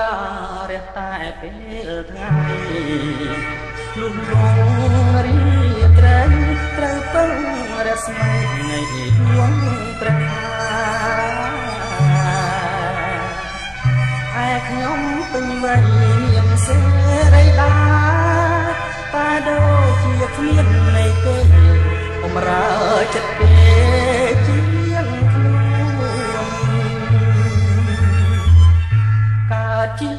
លារះតែពេលថ្ងៃលុះលងរីត្រែងត្រូវពឹងរស្មីនៃដួងព្រះឯខ្ញុំពេញវ័យមានសេរីដាតែដូចជាគ្មាននៃទេបំរើចិត្តទេជាងខ្លួនកើតជា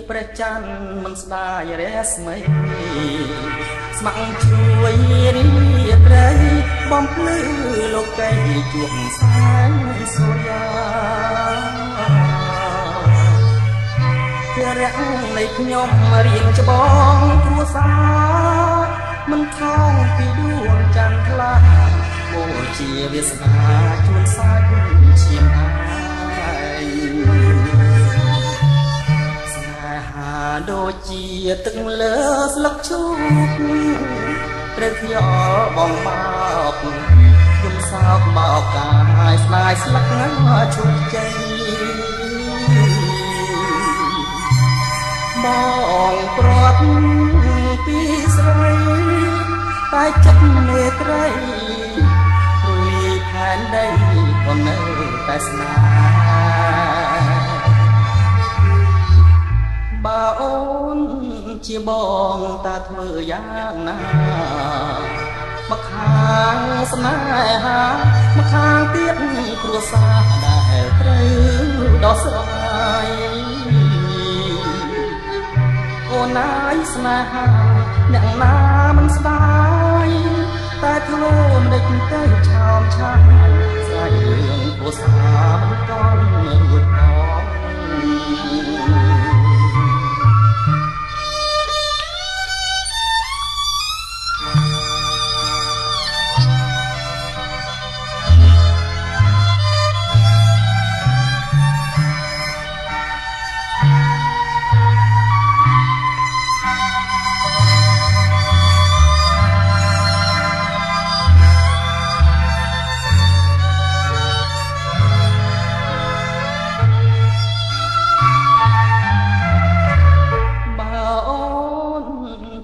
ព្រះច័ន្ទមិនស្ដាយរស្មីស្ម័គ្រជួយរីត្រីបំភ្លឺលោកីជួបសែងសូរ្យារៈនៃខ្ញុំរៀងច្បងគ្រួសារមិនថោងពីដួងច័ន្ទថ្លាអូជាវាសនាជួនសាច់ឈាមអាយស្នេហាដូចជាទឹកលើស្លឹកឈូកត្រូវខ្យល់បងបោកខ្ញុំសោកបោកកាយស្ដាយស្លឹកឈូកចេញបងព្រាត់ពីស្រីតែចិត្តមេត្រីព្រលីផែនដីក៏នៅតែស្នេហ៍បើអូនជាបងតាធ្វើយ៉ាងណាមកខាងស្នេហាមកខាងទៀតគ្រួសារដែលត្រូវដោះស្រាយអូនណាយស្នេហាអ្នកណាមិនស្ដាយតែធ្វើមិនដេចទៅឆោមឆាយស្រាយរឿងពោសាមិនតន់រួចផង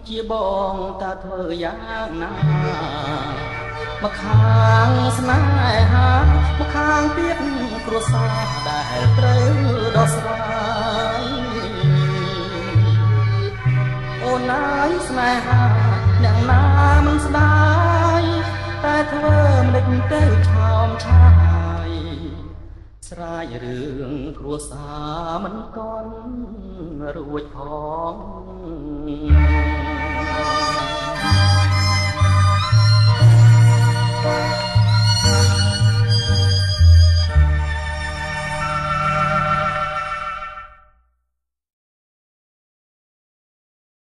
ជាបងតាធ្វើយ៉ាងណាមកខាងស្នេហាមកខាងទៀតគ្រួសារដែលត្រូវដោះស្រាយអូនណាយស្នេហាអ្នកណាមិនស្ដាយតែធ្វើមិនដេចទៅឆោមឆាយស្រាយរឿងគ្រួសារមិនទាន់រួចផង